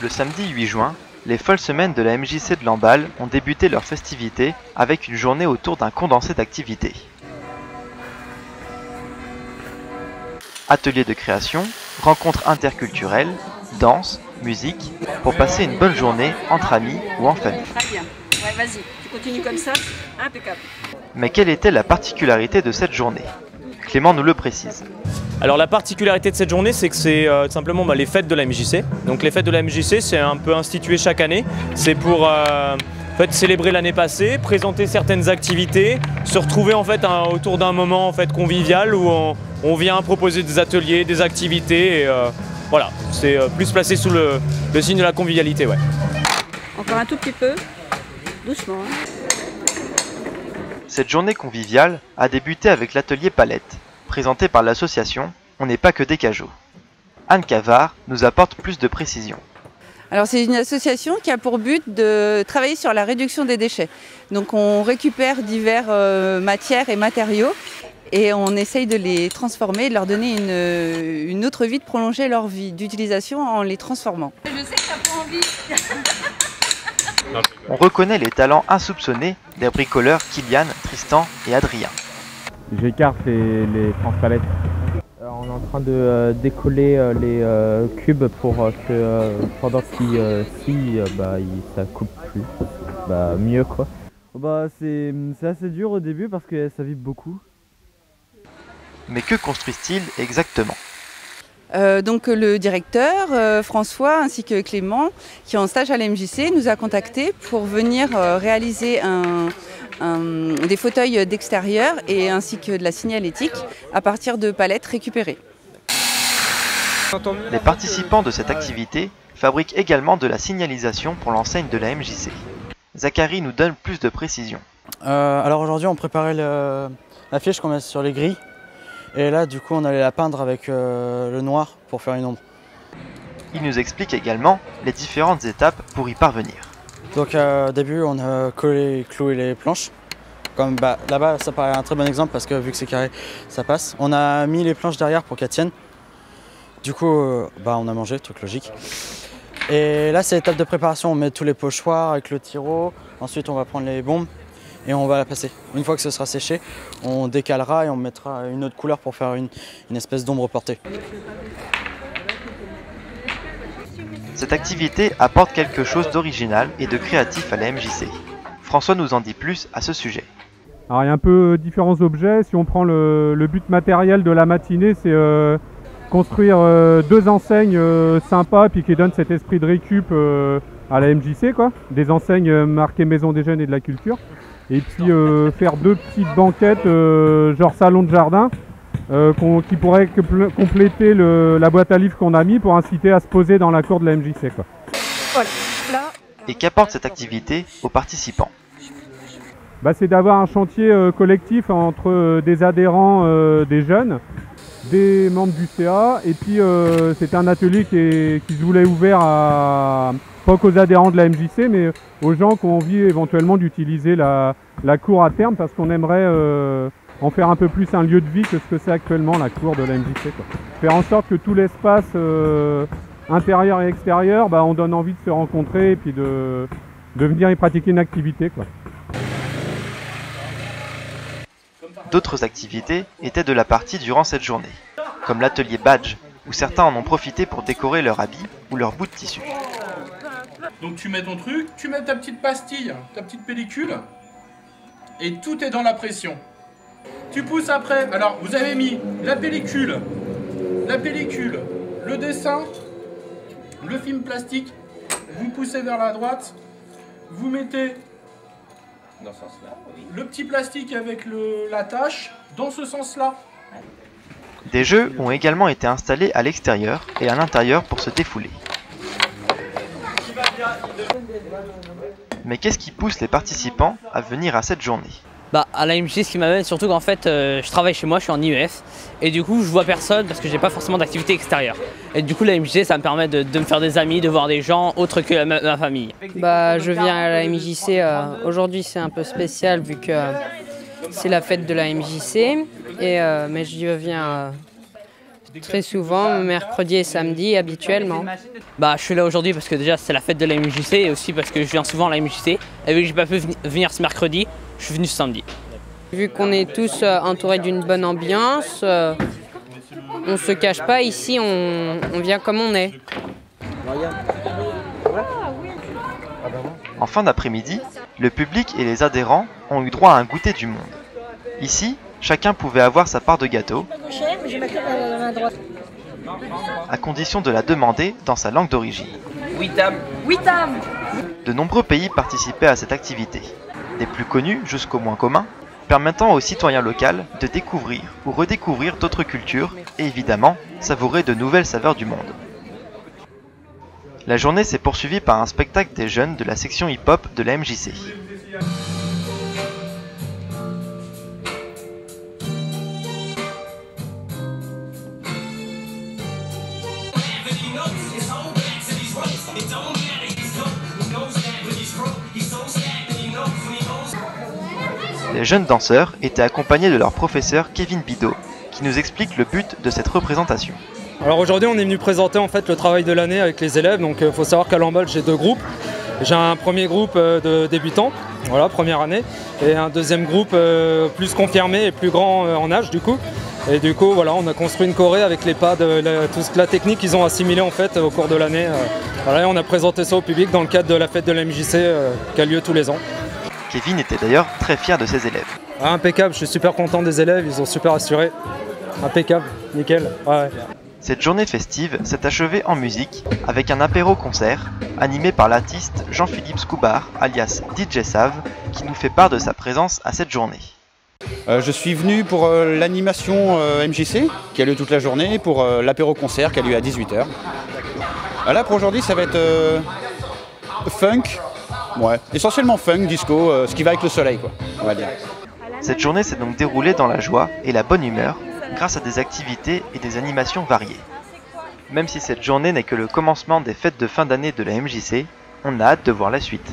Le samedi 8 juin, les folles semaines de la MJC de Lamballe ont débuté leurs festivités avec une journée autour d'un condensé d'activités. Ateliers de création, rencontres interculturelles, danse, musique, pour passer une bonne journée entre amis ou en famille. Très bien. Ouais, vas-y, tu continues comme ça, impeccable. Mais quelle était la particularité de cette journée? Clément nous le précise. Alors la particularité de cette journée, c'est que c'est simplement les fêtes de la MJC. Donc les fêtes de la MJC, c'est un peu institué chaque année. C'est pour en fait, célébrer l'année passée, présenter certaines activités, se retrouver en fait autour d'un moment en fait convivial où on vient proposer des ateliers, des activités. Et, voilà, c'est plus placé sous le signe de la convivialité. Ouais. Encore un tout petit peu, doucement. Cette journée conviviale a débuté avec l'atelier Palette, présenté par l'association On n'est pas que des cajots. Anne Cavard nous apporte plus de précisions. Alors c'est une association qui a pour but de travailler sur la réduction des déchets. Donc on récupère divers matières et matériaux et on essaye de les transformer, de leur donner une autre vie, de prolonger leur vie d'utilisation en les transformant. Je sais que t'as pas envie. On reconnaît les talents insoupçonnés des bricoleurs Kylian, Tristan et Adrien. J'écarte les transpalettes. On est en train de décoller les cubes pour que pendant qu'ils scient, ça coupe plus. Mieux quoi. C'est assez dur au début parce que ça vibre beaucoup. Mais que construisent-ils exactement? Donc le directeur, François, ainsi que Clément, qui est en stage à la MJC, nous a contactés pour venir réaliser des fauteuils d'extérieur et ainsi que de la signalétique à partir de palettes récupérées. Les participants de cette activité fabriquent également de la signalisation pour l'enseigne de la MJC. Zachary nous donne plus de précisions. Alors aujourd'hui on préparait l'affiche qu'on met sur les grilles. Et là, du coup, on allait la peindre avec le noir pour faire une ombre. Il nous explique également les différentes étapes pour y parvenir. Donc, au début, on a collé, cloué les planches. Comme là-bas, ça paraît un très bon exemple parce que vu que c'est carré, ça passe. On a mis les planches derrière pour qu'elles tiennent. Du coup, on a mangé, truc logique. Et là, c'est l'étape de préparation. On met tous les pochoirs avec le tiro. Ensuite, on va prendre les bombes. Et on va la passer. Une fois que ce sera séché, on décalera et on mettra une autre couleur pour faire une espèce d'ombre portée. Cette activité apporte quelque chose d'original et de créatif à la MJC. François nous en dit plus à ce sujet. Alors il y a un peu différents objets. Si on prend le but matériel de la matinée, c'est construire deux enseignes sympas puis qui donnent cet esprit de récup à la MJC, quoi. Des enseignes marquées Maison des Jeunes et de la Culture. Et puis faire deux petites banquettes genre salon de jardin qui pourraient compléter la boîte à livres qu'on a mis pour inciter à se poser dans la cour de la MJC, quoi. Voilà, là. Et qu'apporte cette activité aux participants? C'est d'avoir un chantier collectif entre des adhérents, des jeunes, des membres du CA, et puis c'était un atelier qui se voulait ouvert pas qu'aux adhérents de la MJC, mais aux gens qui ont envie éventuellement d'utiliser la cour à terme, parce qu'on aimerait en faire un peu plus un lieu de vie que ce que c'est actuellement la cour de la MJC, quoi. Faire en sorte que tout l'espace intérieur et extérieur, on donne envie de se rencontrer et puis de venir y pratiquer une activité, quoi. D'autres activités étaient de la partie durant cette journée, comme l'atelier badge, où certains en ont profité pour décorer leur habit ou leur bout de tissu. Donc tu mets ton truc, tu mets ta petite pastille, ta petite pellicule, et tout est dans la pression. Tu pousses après, alors vous avez mis la pellicule, le dessin, le film plastique, vous poussez vers la droite, vous mettez dans ce sens-là, le petit plastique avec la tâche dans ce sens-là. Des jeux ont également été installés à l'extérieur et à l'intérieur pour se défouler. Mais qu'est-ce qui pousse les participants à venir à cette journée? À la MJC, ce qui m'amène surtout qu'en fait, je travaille chez moi, je suis en IEF, et du coup, je vois personne parce que j'ai pas forcément d'activité extérieure. Et du coup, la MJC, ça me permet de me faire des amis, de voir des gens autres que ma famille. Je viens à la MJC, aujourd'hui c'est un peu spécial vu que c'est la fête de la MJC, mais je viens Très souvent, mercredi et samedi habituellement. Bah, je suis là aujourd'hui parce que déjà c'est la fête de la MJC et aussi parce que je viens souvent à la MJC. Et vu que j'ai pas pu venir ce mercredi, je suis venu ce samedi. Vu qu'on est tous entourés d'une bonne ambiance, on se cache pas, ici on vient comme on est. En fin d'après-midi, le public et les adhérents ont eu droit à un goûter du monde. Ici, chacun pouvait avoir sa part de gâteau, à condition de la demander dans sa langue d'origine. Witam. De nombreux pays participaient à cette activité, des plus connus jusqu'aux moins communs, permettant aux citoyens locaux de découvrir ou redécouvrir d'autres cultures et évidemment savourer de nouvelles saveurs du monde. La journée s'est poursuivie par un spectacle des jeunes de la section hip-hop de la MJC. Les jeunes danseurs étaient accompagnés de leur professeur Kevin Bidot, qui nous explique le but de cette représentation. Alors aujourd'hui on est venu présenter en fait le travail de l'année avec les élèves, donc il faut savoir qu'à l'Embol j'ai 2 groupes. J'ai un premier groupe de débutants, voilà, première année, et un deuxième groupe plus confirmé et plus grand en âge du coup. Et du coup voilà, on a construit une choré avec les pas de toute la technique qu'ils ont assimilée en fait au cours de l'année. Voilà, et on a présenté ça au public dans le cadre de la fête de la MJC qui a lieu tous les ans. Kevin était d'ailleurs très fier de ses élèves. Ah, impeccable, je suis super content des élèves, ils ont super assuré. Impeccable, nickel. Ouais. Cette journée festive s'est achevée en musique avec un apéro-concert animé par l'artiste Jean-Philippe Scoubar, alias DJ Save, qui nous fait part de sa présence à cette journée. Je suis venu pour l'animation MJC qui a lieu toute la journée, pour l'apéro-concert qui a lieu à 18h. Là pour aujourd'hui ça va être funk, ouais, essentiellement funk, disco, ce qui va avec le soleil quoi, on va dire. Cette journée s'est donc déroulée dans la joie et la bonne humeur, grâce à des activités et des animations variées. Même si cette journée n'est que le commencement des fêtes de fin d'année de la MJC, on a hâte de voir la suite.